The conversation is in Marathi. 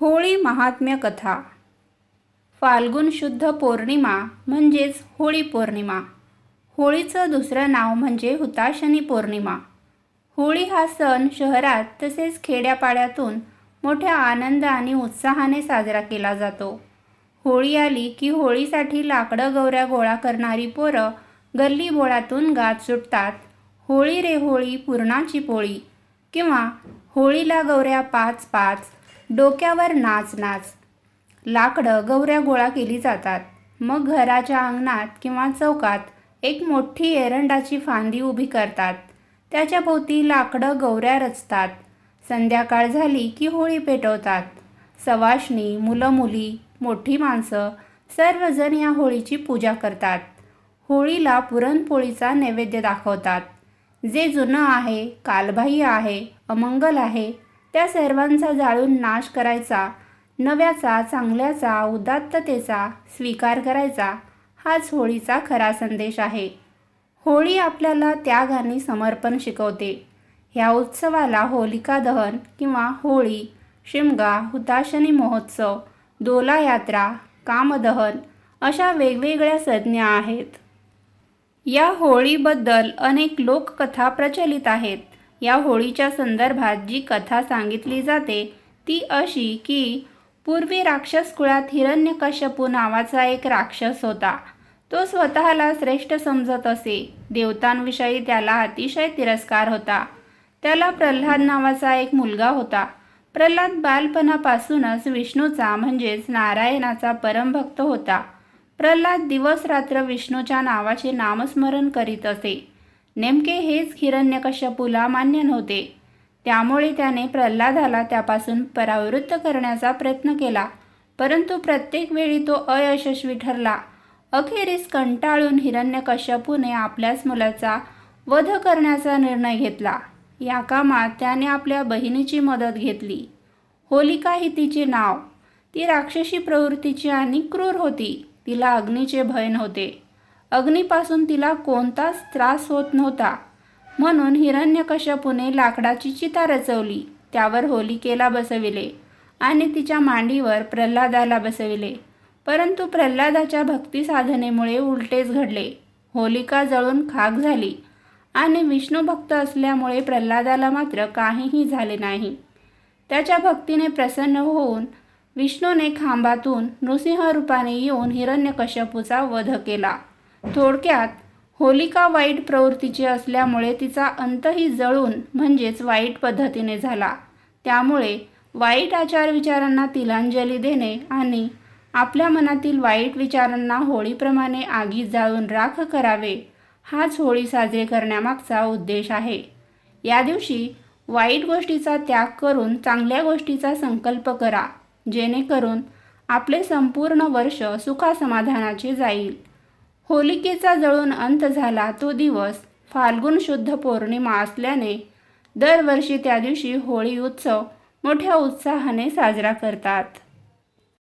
होळी महात्म्य कथा. फाल्गुन शुद्ध पौर्णिमा म्हणजेच होळी पौर्णिमा. होळीचं दुसरं नाव म्हणजे हुताशनी पौर्णिमा. होळी हा सण शहरात तसेच खेड्यापाड्यातून मोठ्या आनंद आणि उत्साहाने साजरा केला जातो. होळी आली की होळीसाठी लाकडं गौऱ्या गोळा करणारी पोरं गल्लीबोळातून गात सुटतात. होळी रे होळी पुरणाची पोळी, किंवा होळीला गौऱ्या पाच पाच, डोक्यावर नाच नाच. लाकडं गौऱ्या गोळा केली जातात. मग घराच्या अंगणात किंवा चौकात एक मोठी एरंडाची फांदी उभी करतात. त्याच्या भोवती लाकडं गौऱ्या रचतात. संध्याकाळ झाली की होळी पेटवतात. सवाष्णी, मुलं मुली, मोठी माणसं सर्वजण या होळीची पूजा करतात. होळीला पुरणपोळीचा नैवेद्य दाखवतात. जे जुनं आहे, कालबाह्य आहे, अमंगल आहे त्या सर्वांचा जाळून नाश करायचा, नव्याचा, चांगल्याचा, उदात्ततेचा स्वीकार करायचा, हाच होळीचा खरा संदेश आहे. होळी आपल्याला त्याग आणि समर्पण शिकवते. ह्या उत्सवाला होलिका दहन किंवा होळी, शिमगा, हुताशनी महोत्सव, दोला यात्रा, कामदहन अशा वेगवेगळ्या संज्ञा आहेत. या होळीबद्दल अनेक लोककथा प्रचलित आहेत. या होळीच्या संदर्भात जी कथा सांगितली जाते ती अशी की पूर्वी राक्षस कुळात हिरण्यकश्यपू नावाचा एक राक्षस होता. तो स्वतःला श्रेष्ठ समजत असे. देवतांविषयी त्याला अतिशय तिरस्कार होता. त्याला प्रल्हाद नावाचा एक मुलगा होता. प्रल्हाद बालपणापासूनच विष्णूचा म्हणजेच नारायणाचा परमभक्त होता. प्रल्हाद दिवस रात्र विष्णूच्या नावाचे नामस्मरण करीत असे. नेमके हेच हिरण्यकश्यपूला मान्य नव्हते. त्यामुळे त्याने प्रल्हादाला त्यापासून परावृत्त करण्याचा प्रयत्न केला, परंतु प्रत्येक वेळी तो अयशस्वी ठरला. अखेरीस कंटाळून हिरण्यकश्यपूने आपल्याच मुलाचा वध करण्याचा निर्णय घेतला. या कामात त्याने आपल्या बहिणीची मदत घेतली. होलिका ही तिचे नाव. ती राक्षसी प्रवृत्तीची आणि क्रूर होती. तिला अग्नीचे भय नव्हते. अग्नीपासून तिला कोणताच त्रास होत नव्हता. म्हणून हिरण्यकश्यपूने लाकडाची चिता रचवली. त्यावर होलिकेला बसविले आणि तिच्या मांडीवर प्रल्हादाला बसविले. परंतु प्रल्हादाच्या भक्ती साधनेमुळे उलटेच घडले. होलिका जळून खाक झाली आणि विष्णू भक्त असल्यामुळे प्रल्हादाला मात्र काहीही झाले नाही. त्याच्या भक्तीने प्रसन्न होऊन विष्णूने खांबातून नृसिंह रूपाने येऊन हिरण्यकश्यपूचा वध केला. थोडक्यात होलिका वाईट प्रवृत्तीची असल्यामुळे तिचा अंतही जळून म्हणजेच वाईट पद्धतीने झाला. त्यामुळे वाईट आचारविचारांना तिलांजली देणे आणि आपल्या मनातील वाईट विचारांना होळीप्रमाणे आगीत जाळून राख करावे, हाच होळी साजरी करण्यामागचा उद्देश आहे. या दिवशी वाईट गोष्टीचा त्याग करून चांगल्या गोष्टीचा संकल्प करा, जेणेकरून आपले संपूर्ण वर्ष सुखासमाधानाचे जाईल. होलिकेचा जळून अंत झाला तो दिवस फाल्गुन शुद्ध पौर्णिमा असल्याने दरवर्षी त्या दिवशी होळी उत्सव मोठ्या उत्साहाने साजरा करतात.